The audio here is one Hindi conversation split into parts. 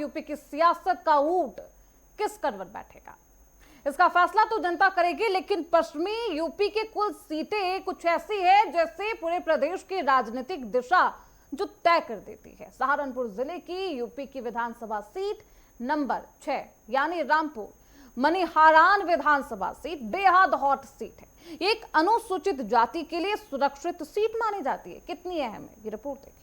यूपी की सियासत का ऊंट किस करवट बैठेगा, इसका फैसला तो जनता करेगी। लेकिन पश्चिमी यूपी की कुल सीटें कुछ ऐसी है जैसे पूरे प्रदेश की राजनीतिक दिशा जो तय कर देती है। सहारनपुर जिले की यूपी की विधानसभा सीट नंबर 6 यानी रामपुर मनिहारान विधानसभा सीट बेहद हॉट सीट है। एक अनुसूचित जाति के लिए सुरक्षित सीट मानी जाती है। कितनी अहम है ये रिपोर्ट देखिए।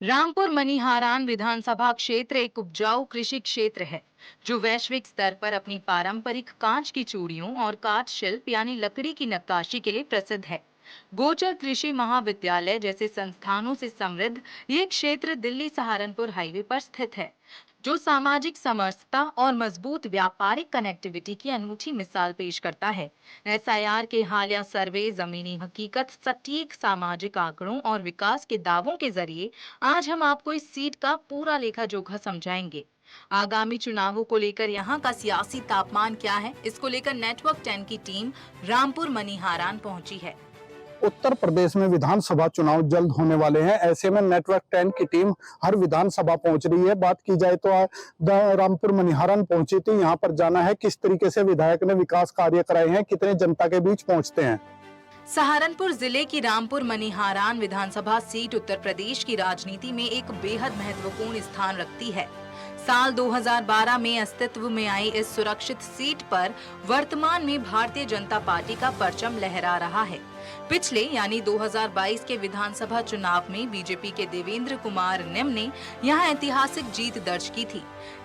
रामपुर मनिहारान विधानसभा क्षेत्र एक उपजाऊ कृषि क्षेत्र है जो वैश्विक स्तर पर अपनी पारंपरिक कांच की चूड़ियों और काठ शिल्प यानी लकड़ी की नक्काशी के लिए प्रसिद्ध है। गोचर कृषि महाविद्यालय जैसे संस्थानों से समृद्ध ये क्षेत्र दिल्ली सहारनपुर हाईवे पर स्थित है, जो सामाजिक समरसता और मजबूत व्यापारिक कनेक्टिविटी की अनूठी मिसाल पेश करता है। एसआईआर के हालिया सर्वे जमीनी हकीकत, सटीक सामाजिक आंकड़ों और विकास के दावों के जरिए आज हम आपको इस सीट का पूरा लेखा जोखा समझाएंगे। आगामी चुनावों को लेकर यहाँ का सियासी तापमान क्या है, इसको लेकर नेटवर्क 10 की टीम रामपुर मनिहारान पहुंची है। उत्तर प्रदेश में विधानसभा चुनाव जल्द होने वाले हैं। ऐसे में नेटवर्क 10 की टीम हर विधानसभा पहुंच रही है। बात की जाए तो रामपुर मनिहारन पहुंची थी। यहाँ पर जाना है किस तरीके से विधायक ने विकास कार्य कराए हैं, कितने जनता के बीच पहुंचते हैं। सहारनपुर जिले की रामपुर मनिहारान विधानसभा सीट उत्तर प्रदेश की राजनीति में एक बेहद महत्वपूर्ण स्थान रखती है। साल 2012 में अस्तित्व में आई इस सुरक्षित सीट पर वर्तमान में भारतीय जनता पार्टी का परचम लहरा रहा है। पिछले यानी 2022 के विधानसभा चुनाव में बीजेपी के देवेंद्र कुमार निम ने यहां ऐतिहासिक जीत दर्ज की थी।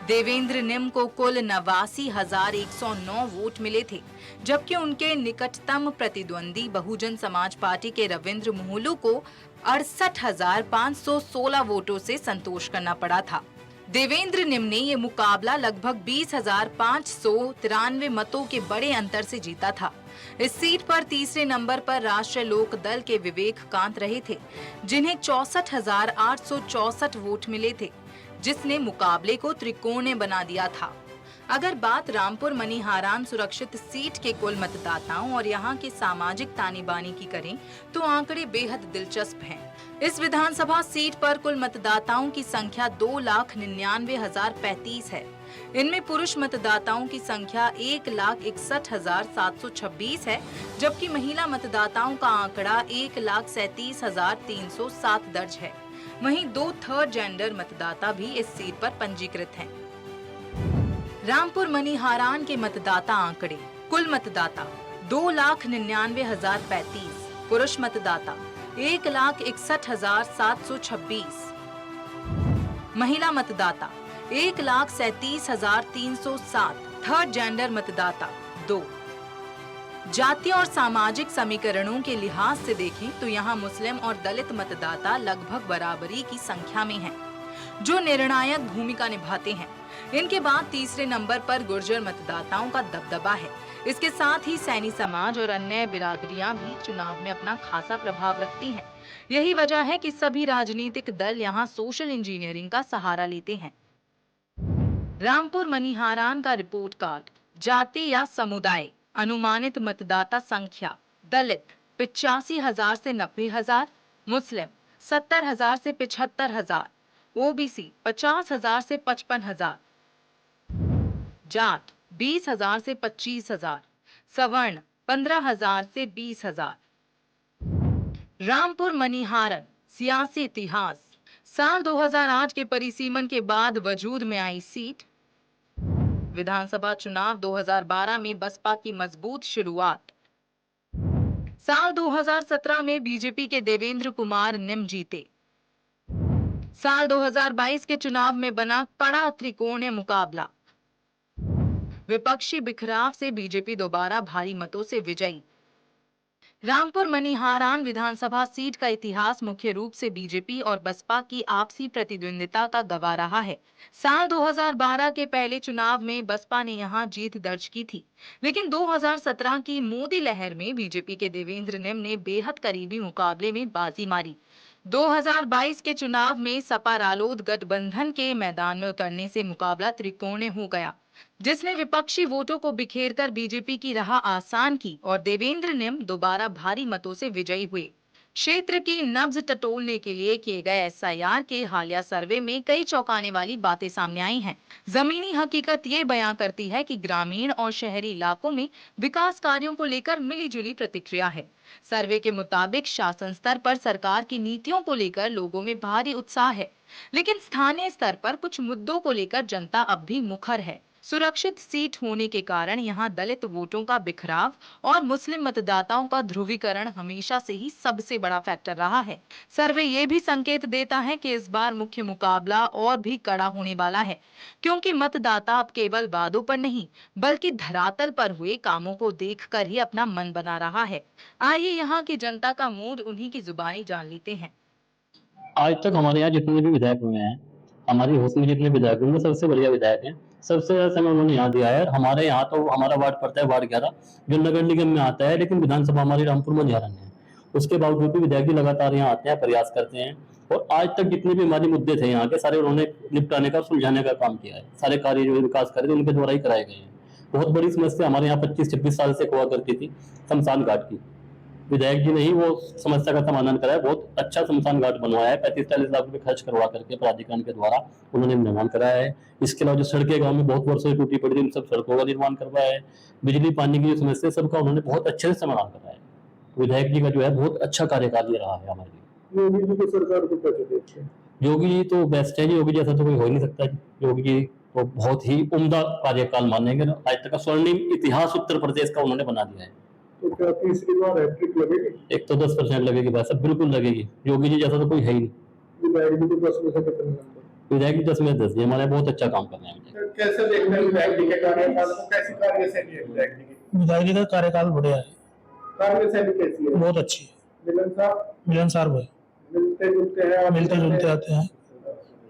देवेंद्र निम को कुल 89,109 वोट मिले थे, जबकि उनके निकटतम प्रतिद्वंदी बहुजन समाज पार्टी के रविंद्र मोहलू को 68,516 वोटों से संतोष करना पड़ा था। देवेंद्र निम ने ये मुकाबला लगभग 20,593 मतों के बड़े अंतर से जीता था। इस सीट पर तीसरे नंबर पर राष्ट्रीय लोक दल के विवेक कांत रहे थे, जिन्हें 64,864 वोट मिले थे, जिसने मुकाबले को त्रिकोणीय बना दिया था। अगर बात रामपुर मनिहारान सुरक्षित सीट के कुल मतदाताओं और यहाँ के सामाजिक तानी बानी की करें तो आंकड़े बेहद दिलचस्प हैं। इस विधानसभा सीट पर कुल मतदाताओं की संख्या 2,99,035 है। इनमें पुरुष मतदाताओं की संख्या 1,61,726 है, जबकि महिला मतदाताओं का आंकड़ा 1,37,307 दर्ज है। वहीं 2 थर्ड जेंडर मतदाता भी इस सीट पर पंजीकृत हैं। रामपुर मनिहारान के मतदाता आंकड़े। कुल मतदाता 2,99,035, पुरुष मतदाता 1,61,726, महिला मतदाता 1,37,307, थर्ड जेंडर मतदाता 2। जाति और सामाजिक समीकरणों के लिहाज से देखें तो यहाँ मुस्लिम और दलित मतदाता लगभग बराबरी की संख्या में हैं, जो निर्णायक भूमिका निभाते हैं। इनके बाद तीसरे नंबर पर गुर्जर मतदाताओं का दबदबा है। इसके साथ ही सैनी समाज और अन्य बिरादरियां भी चुनाव में अपना खासा प्रभाव रखती हैं। यही वजह है कि सभी राजनीतिक दल यहाँ सोशल इंजीनियरिंग का सहारा लेते हैं। रामपुर मनिहारान का रिपोर्ट कार्ड। जाति या समुदाय। अनुमानित मतदाता संख्या। दलित 85,000 से 90,000, मुस्लिम 70,000 से 75,000, ओबीसी 50,000 से 55,000, जाट 20,000 से 25,000, सवर्ण 15,000 से 20,000। रामपुर मनिहारन सियासी इतिहास। साल 2008 के परिसीमन के बाद वजूद में आई सीट। विधानसभा चुनाव 2012 में बसपा की मजबूत शुरुआत। साल 2017 में बीजेपी के देवेंद्र कुमार निम जीते। साल 2022 के चुनाव में बना कड़ा त्रिकोणीय मुकाबला। विपक्षी बिखराव से बीजेपी दोबारा भारी मतों से विजयी। रामपुर मनिहारान विधानसभा सीट का इतिहास मुख्य रूप से बीजेपी और बसपा की आपसी प्रतिद्वंदिता का गवाह रहा है। साल 2012 के पहले चुनाव में बसपा ने यहां जीत दर्ज की थी, लेकिन 2017 की मोदी लहर में बीजेपी के देवेंद्र निम ने बेहद करीबी मुकाबले में बाजी मारी। 2022 के चुनाव में सपा रालोद गठबंधन के मैदान में उतरने से मुकाबला त्रिकोणीय हो गया। जिसने विपक्षी वोटों को बिखेरकर बीजेपी की राह आसान की और देवेंद्र निम दोबारा भारी मतों से विजयी हुए। क्षेत्र की नब्ज टटोलने के लिए किए गए एसआईआर के हालिया सर्वे में कई चौंकाने वाली बातें सामने आई हैं। जमीनी हकीकत ये बयां करती है कि ग्रामीण और शहरी इलाकों में विकास कार्यों को लेकर मिलीजुली प्रतिक्रिया है। सर्वे के मुताबिक शासन स्तर पर सरकार की नीतियों को लेकर लोगों में भारी उत्साह है, लेकिन स्थानीय स्तर पर कुछ मुद्दों को लेकर जनता अब भी मुखर है। सुरक्षित सीट होने के कारण यहां दलित वोटों का बिखराव और मुस्लिम मतदाताओं का ध्रुवीकरण हमेशा से ही सबसे बड़ा फैक्टर रहा है। सर्वे ये भी संकेत देता है कि इस बार मुख्य मुकाबला और भी कड़ा होने वाला है, क्योंकि मतदाता अब केवल वादों पर नहीं बल्कि धरातल पर हुए कामों को देखकर ही अपना मन बना रहा है। आइए यहाँ की जनता का मूड उन्हीं की जुबानी जान लेते हैं। आज तक हमारे यहाँ जितने भी विधायक हुए हैं, हमारी होश में जितने विधायक हुए, सबसे बढ़िया विधायक हैं। सबसे ज्यादा समय उन्होंने यहाँ दिया है। हमारे यहाँ तो हमारा वार्ड पड़ता है वार्ड 11, जो नगर निगम में आता है, लेकिन विधानसभा हमारी रामपुर मनिहारन है। उसके बावजूद भी विधायक जी लगातार यहाँ आते हैं, प्रयास करते हैं और आज तक जितने भी हमारे मुद्दे थे यहाँ के सारे उन्होंने निपटाने का, सुलझाने का काम किया है। सारे कार्य जो विकास करे थे उनके द्वारा ही कराए गए हैं। बहुत बड़ी समस्या हमारे यहाँ 25-26 साल से हुआ करती थी शमशान घाट की। विधायक जी ने ही वो समस्या का समाधान कराया। बहुत अच्छा शमशान घाट बनवाया है। 35-40 लाख रुपए खर्च करवा करके प्राधिकरण के द्वारा उन्होंने निर्माण कराया है। इसके अलावा जो सड़कें गांव में बहुत वर्षों से टूटी पड़ी थी, उन सब सड़कों का निर्माण करवाया है। बिजली पानी की जो समस्या सबका उन्होंने बहुत अच्छे से समाधान कराया है। विधायक जी का जो है बहुत अच्छा कार्यकाल ये रहा है हमारे लिए। योगी जी की सरकार को कैसे देखते हैं? योगी जी तो बेस्ट है जी। योगी जैसा तो कोई हो ही नहीं सकता जी। योगी जी को बहुत ही उम्दा कार्यकाल मानेंगे। आज तक का स्वर्णिम इतिहास उत्तर प्रदेश का उन्होंने बना दिया है। तो क्या तीसरी बार हैट्रिक लगेगी? एक तो 10% लगेगी, बस अब बिल्कुल लगेगी। योगी जी जैसा तो कोई है ही नहीं। विधायक जी को 10 में से कितने नंबर? विधायक जी 10 में 10 जी, हमारे बहुत अच्छा काम कर रहे हैं। कैसे देखते हैं विधायक जी के कार्यकाल को? कैसी कार्यशैली है विधायक जी की? विधायक जी का कार्यकाल बढ़िया है, कार्यशैली कैसी है? बहुत अच्छी है। मिलनसार भाई मिलते जुलते हैं, मिलते जुलते आते हैं।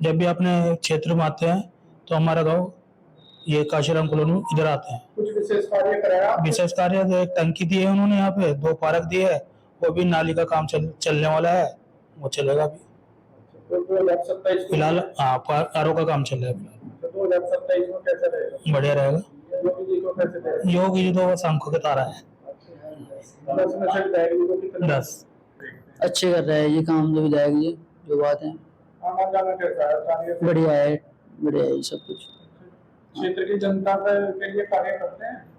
जब भी अपने क्षेत्र में आते हैं तो हमारा गांव ये काशीराम कॉलोनी इधर आते हैं। कुछ विशेष कार्य कराया? विशेष कार्य तो एक टंकी दी है उन्होंने, यहाँ पे 2 पार्क दिए है। वो भी नाली का काम चलने वाला है, वो चलेगा भी। तो 2027 फिलहाल आरओ का काम चल रहा है। 2027 में कैसा रहेगा? बढ़िया रहेगा। योगी जी को कैसे देखें? योगी जी तो बस आंखों के तारा है। 10 में से विधायक जी को कितने? 10 अच्छे कर रहे हैं ये काम जो विधायक जी, जो बात है आना जाना कैसा है? कार्य बढ़िया है, बढ़िया है सब कुछ। क्षेत्र की जनता के लिए कार्य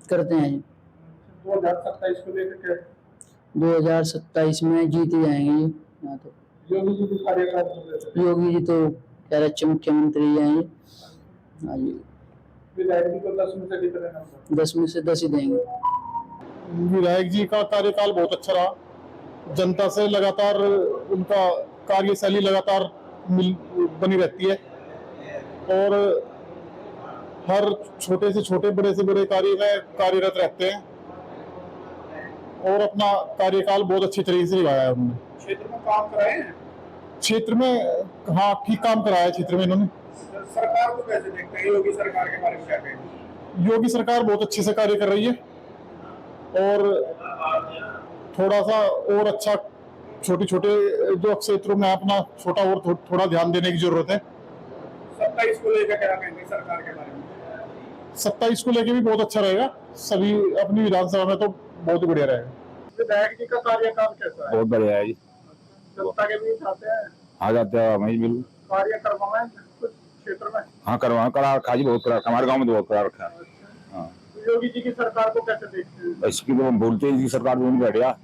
करते हैं जी। 2027 को लेकर 2027 में जीत ही जाएंगे जी। यहाँ तो योगी जी की कार्यकाल योगी जी तो कह रहे अच्छे मुख्यमंत्री हैं ये। हाँ जी, विधायक जी को 10 में से कितने नंबर? 10 में से 10 ही देंगे। विधायक जी का कार्यकाल बहुत अच्छा रहा। जनता से लगातार उनका कार्यशैली लगातार बनी रहती है और हर छोटे से छोटे बड़े से बड़े कार्य में कार्यरत रहते हैं और अपना कार्यकाल बहुत अच्छी तरीके से निभाया है उन्होंने। क्षेत्र में काम कराए हैं? क्षेत्र में हाँ ठीक काम कराया है क्षेत्र में इन्होंने। सरकार को कैसे देखते हैं? योगी सरकार के बारे में क्या कहेंगे? योगी सरकार बहुत अच्छे से कार्य कर रही है और थोड़ा सा और अच्छा छोटे छोटे जो क्षेत्रों में अपना छोटा और थोड़ा ध्यान देने की जरूरत है। 27 को लेकर क्या कहेंगे सरकार के बारे में? 27 को लेकर भी बहुत अच्छा रहेगा। सभी अपनी विधानसभा में तो बहुत ही बढ़िया रहेगा। विधायक जी का कार्यकाल कैसा है? बहुत बढ़िया है जी। जनता के बीच आते हैं, आ जाते हैं वही बिल्कुल। कार्य करवाएं कुछ क्षेत्र में? हाँ करवा करा रखा जी, बहुत करा हमारे गांव में तो बहुत करा रखा है। हाँ। योगी जी की सरकार को कैसे देखते हैं? इसकी तो हम बोलते हैं जी सरकार में बढ़िया।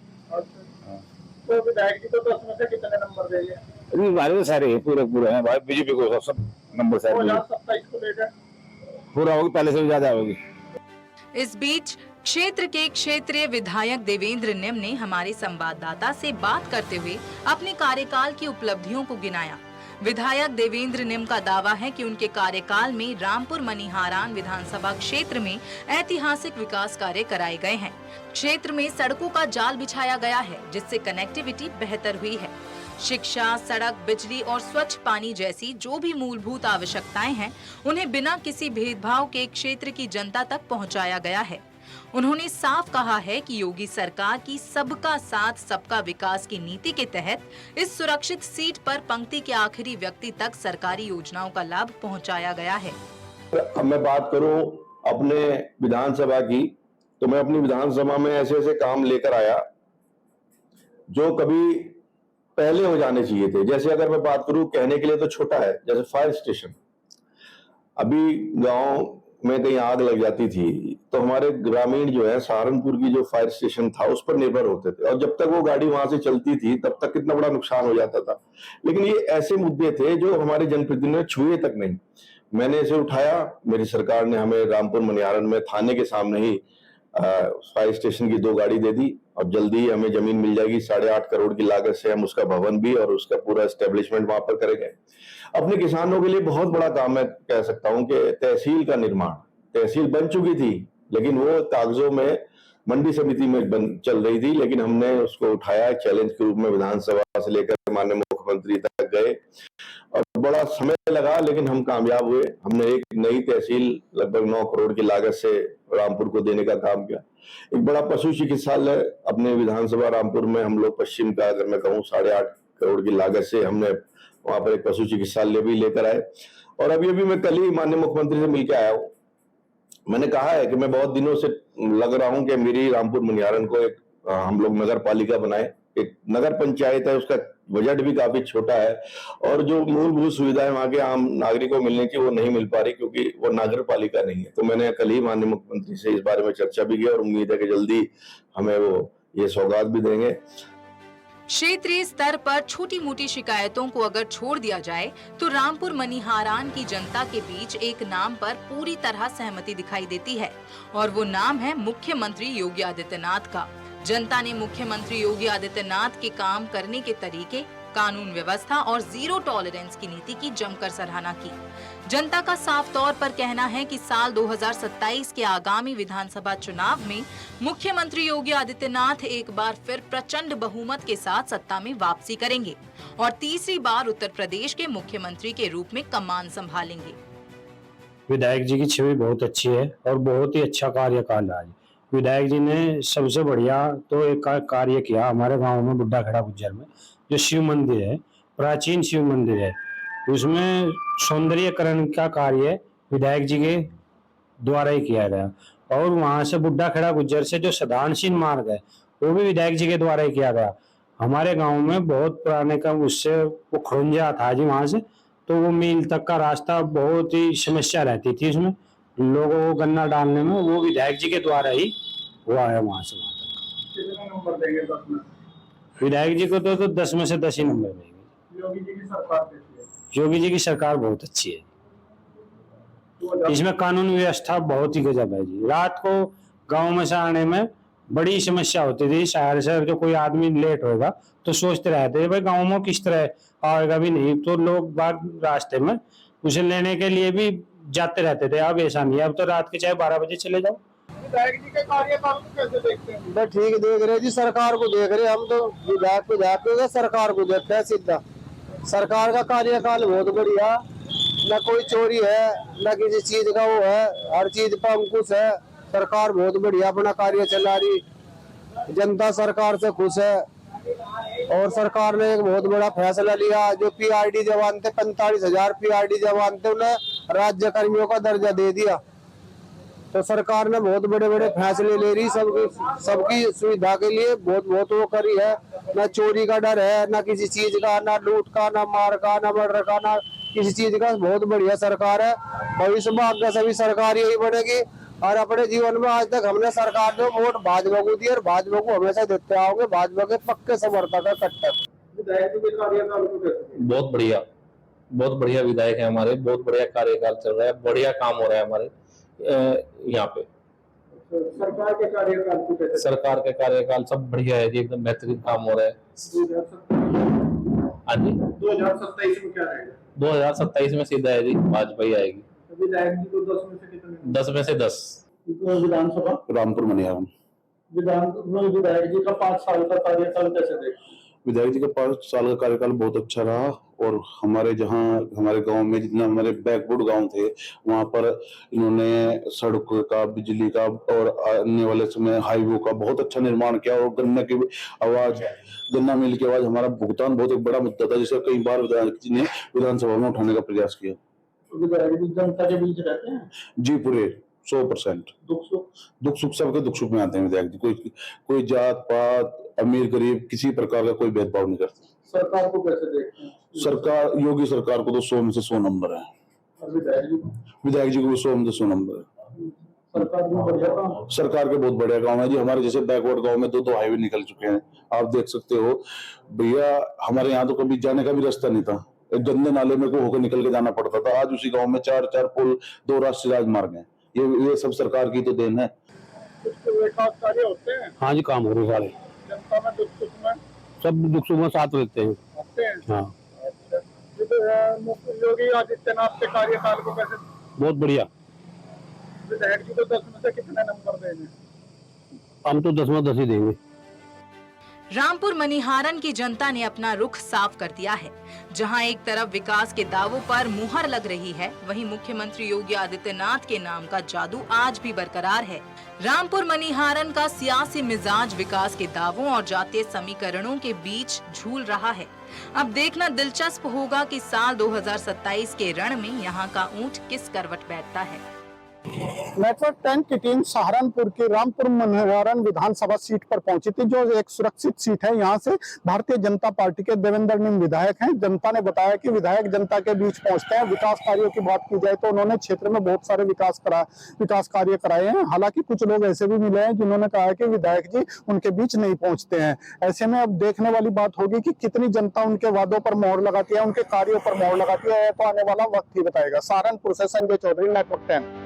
तो विधायक जी को 10 में से कितने नंबर देंगे? अभी हमारे तो सारे पूरे हैं भाई। बीजेपी को सब नंबर सारे 2027 को लेकर पूरा होगी, पहले से भी ज्यादा होगी। इस बीच क्षेत्र के क्षेत्रीय विधायक देवेंद्र निम ने हमारे संवाददाता से बात करते हुए अपने कार्यकाल की उपलब्धियों को गिनाया। विधायक देवेंद्र निम का दावा है कि उनके कार्यकाल में रामपुर मनिहारान विधानसभा क्षेत्र में ऐतिहासिक विकास कार्य कराए गए हैं। क्षेत्र में सड़कों का जाल बिछाया गया है, जिससे कनेक्टिविटी बेहतर हुई है। शिक्षा, सड़क, बिजली और स्वच्छ पानी जैसी जो भी मूलभूत आवश्यकताएं हैं, उन्हें बिना किसी भेदभाव के क्षेत्र की जनता तक पहुंचाया गया है। उन्होंने साफ कहा है कि योगी सरकार की सबका साथ सबका विकास की नीति के तहत इस सुरक्षित सीट पर पंक्ति के आखिरी व्यक्ति तक सरकारी योजनाओं का लाभ पहुंचाया गया है। अब मैं बात करूं अपने विधानसभा की, तो मैं अपनी विधानसभा में ऐसे ऐसे काम लेकर आया जो कभी पहले हो जाने चाहिए थे। जैसे अगर मैं बात करूं, कहने के लिए तो छोटा है, जैसे फायर स्टेशन। अभी गांव में कहीं आग लग जाती थी तो हमारे ग्रामीण जो है सहारनपुर की जो फायर स्टेशन था उस पर निर्भर होते थे, और जब तक वो गाड़ी वहां से चलती थी तब तक कितना बड़ा नुकसान हो जाता था। लेकिन ये ऐसे मुद्दे थे जो हमारे जनप्रतिनिधियों ने छुए तक नहीं। मैंने इसे उठाया, मेरी सरकार ने हमें रामपुर मनिहारन में थाने के सामने ही फायर स्टेशन की 2 गाड़ी दे दी। अब जल्दी ही हमें जमीन मिल जाएगी, 8.5 करोड़ की लागत से हम उसका भवन भी और उसका पूरा एस्टेब्लिशमेंट वहां पर करेंगे। अपने किसानों के लिए बहुत बड़ा काम मैं कह सकता हूं कि तहसील का निर्माण। तहसील बन चुकी थी लेकिन वो कागजों में मंडी समिति में चल रही थी, लेकिन हमने उसको उठाया चैलेंज के रूप में, विधानसभा से लेकर माननीय मुख्यमंत्री तक गए और बड़ा समय लगा लेकिन हम कामयाब हुए। हमने एक नई तहसील लगभग 9 करोड़ की लागत से रामपुर को देने का काम किया। एक बड़ा पशु चिकित्सालय अपने विधानसभा रामपुर में हम लोग पश्चिम का, अगर मैं कहूँ, 8.5 करोड़ की लागत से हमने वहां पर एक पशु चिकित्सालय भी लेकर आए। और अभी मैं कल ही माननीय मुख्यमंत्री से मिलकर आया हूँ। मैंने कहा है कि मैं बहुत दिनों से लग रहा हूं कि मेरी रामपुर मनिहारन को एक हम लोग नगर पालिका बनाए। एक नगर पंचायत है, उसका बजट भी काफी छोटा है और जो मूलभूत सुविधाएं वहां के आम नागरिकों को मिलने की वो नहीं मिल पा रही क्योंकि वो नगर पालिका नहीं है। तो मैंने कल ही माननीय मुख्यमंत्री से इस बारे में चर्चा भी की और उम्मीद है कि जल्दी हमें वो ये सौगात भी देंगे। क्षेत्रीय स्तर पर छोटी मोटी शिकायतों को अगर छोड़ दिया जाए तो रामपुर मनिहारान की जनता के बीच एक नाम पर पूरी तरह सहमति दिखाई देती है और वो नाम है मुख्यमंत्री योगी आदित्यनाथ का। जनता ने मुख्यमंत्री योगी आदित्यनाथ के काम करने के तरीके, कानून व्यवस्था और जीरो टॉलरेंस की नीति की जमकर सराहना की। जनता का साफ तौर पर कहना है कि साल 2027 के आगामी विधानसभा चुनाव में मुख्यमंत्री योगी आदित्यनाथ एक बार फिर प्रचंड बहुमत के साथ सत्ता में वापसी करेंगे और तीसरी बार उत्तर प्रदेश के मुख्यमंत्री के रूप में कमान संभालेंगे। विधायक जी की छवि बहुत अच्छी है और बहुत ही अच्छा कार्यकाल है। विधायक जी ने सबसे बढ़िया तो एक कार्य किया हमारे गांव में, बुड्ढा खड़ा गुज्जर में जो शिव मंदिर है, प्राचीन शिव मंदिर है, उसमें सौंदर्यकरण का कार्य विधायक जी के द्वारा ही किया गया। और वहां से बुड्ढा खड़ा गुज्जर से जो सदानशील मार्ग है वो भी विधायक जी के द्वारा ही किया गया। हमारे गांव में बहुत पुराने का उससे वो खुरंजा था जी, वहां से तो वो मील तक का रास्ता बहुत ही समस्या रहती थी उसमें लोगों को गन्ना डालने में, वो विधायक जी के द्वारा ही हुआ है। वहां से वहां तक कितने नंबर देंगे 10 में? विधायक जी को तो 10 में से 10 ही नंबर देंगे। योगी जी की सरकार कैसी है? योगी जी की सरकार बहुत अच्छी है। इसमें कानून व्यवस्था बहुत ही गजब है जी। रात को गांव में से आने में बड़ी समस्या होती थी। शहर से जो कोई आदमी लेट होगा तो सोचते रहते भाई गांव में किस तरह आएगा भी नहीं, तो लोग बाग रास्ते में उसे लेने के लिए भी जाते रहते थे। अब ऐसा नहीं है, अब तो रात के चाहे 12 बजे चले जाओ। विधायक जी के कार्यकाल को कैसे देखते हैं? मैं ठीक देख रहे जी, सरकार को देख रहे। हम तो विधायक को देखते, सरकार को देखते हैं सीधा। सरकार का कार्यकाल बहुत बढ़िया, न कोई चोरी है न किसी चीज का वो है, हर चीज पर अंकुश है। सरकार बहुत बढ़िया अपना कार्य चला रही, जनता सरकार से खुश है। और सरकार ने एक बहुत बड़ा फैसला लिया, जो पीआरडी जवान थे 45,000 पीआरडी जवान थे उन्हें राज्य कर्मियों का दर्जा दे दिया। तो सरकार ने बहुत बड़े बड़े फैसले ले रही, सबकी सुविधा के लिए बहुत वो करी है। न चोरी का डर है, न किसी चीज का, न लूट का, न मार का, न मर्डर का, न किसी चीज का। बहुत बढ़िया सरकार है। भविष्य में आगे सभी सरकार यही बनेगी। और अपने जीवन में आज तक हमने सरकार ने वोट भाजपा को दी और भाजपा को हमेशा देते आओगे। भाजपा के पक्के समर्थक है, कट्टर। विधायक जी के कार्यकाल को कैसे देखते हैं? बहुत बढ़िया विधायक है हमारे, बहुत बढ़िया कार्यकाल चल रहा है, बढ़िया काम हो रहा है हमारे यहाँ पे। सरकार के कार्यकाल को कैसे? सरकार के कार्यकाल सब बढ़िया है जी, एकदम बेहतरीन काम हो रहा है। हाँ जी, 2027 में क्या रहेगा? 2027 में सीधा है जी, भाजपा ही आएगी। विधायक जी को 10 में से कितने? 10 में से 10। विधानसभा रामपुर मनिहारन। विधायक जी का 5 साल का कार्यकाल कैसे देखते हैं? विधायक जी का 5 साल का कार्यकाल बहुत अच्छा रहा और हमारे गांव में जितना हमारे बैकवर्ड गांव थे वहां पर इन्होंने सड़क का, बिजली का और आने वाले समय हाईवे का बहुत अच्छा निर्माण किया। और गन्ना मिल की आवाज हमारा भुगतान बहुत एक बड़ा मुद्दा था, जिसे कई बार विधायक जी ने विधानसभा में उठाने का प्रयास किया। विधायक जी जनता के बीच रहते हैं जी, पूरे 100%। दुख सुख सबके दुख सुख में आते हैं विधायक जी। कोई जात पात, अमीर गरीब, किसी प्रकार का कोई भेदभाव नहीं करते। सरकार को कैसे देखते हैं? सरकार, योगी सरकार को तो 100 में से 100 नंबर है। विधायक जी को भी 100 में से 100 नंबर है। सरकार के बहुत बढ़िया काम है जी। हमारे जैसे बैकवर्ड गांव में 2 हाईवे निकल चुके हैं, आप देख सकते हो भैया। हमारे यहाँ तो कभी जाने का भी रास्ता नहीं था, एक गंदे नाले में को होकर निकल के जाना पड़ता था। आज उसी गांव में 4 पुल, 2 राष्ट्रीय राजमार्ग हैं। ये सब सरकार की तो देन है। विकास कार्य होते हैं। हाँ जी, काम हो रहे सारे, जनता में दुख सुख में सब दुख सुख में साथ रहते हैं। हाँ, योगी आदित्यनाथ के कार्यकाल को कैसे? बहुत बढ़िया। विधायक जी को 10 में से कितने नंबर देंगे? हम तो 10 में 10 ही देंगे। रामपुर मनिहारन की जनता ने अपना रुख साफ कर दिया है। जहां एक तरफ विकास के दावों पर मुहर लग रही है, वहीं मुख्यमंत्री योगी आदित्यनाथ के नाम का जादू आज भी बरकरार है। रामपुर मनिहारन का सियासी मिजाज विकास के दावों और जातीय समीकरणों के बीच झूल रहा है। अब देखना दिलचस्प होगा कि साल 2027 के रण में यहाँ का ऊंट किस करवट बैठता है। नेटवर्क 10 की टीम सहारनपुर की रामपुर मनिहारन विधानसभा सीट पर पहुंची थी, जो एक सुरक्षित सीट है। यहां से भारतीय जनता पार्टी के देवेंद्र नीम विधायक हैं। जनता ने बताया कि विधायक जनता के बीच पहुंचते हैं। विकास कार्यों की बात की जाए तो उन्होंने क्षेत्र में बहुत सारे विकास कार्य कराए हैं। हालांकि कुछ लोग ऐसे भी मिले हैं जिन्होंने कहा कि विधायक जी उनके बीच नहीं पहुंचते हैं। ऐसे में अब देखने वाली बात होगी कि कितनी जनता उनके वादों पर मोहर लगाती है, उनके कार्यों पर मोहर लगाती है। तो आने वाला वक्त ही बताएगा। सहारनपुर से संजय चौधरी, नेटवर्क 10।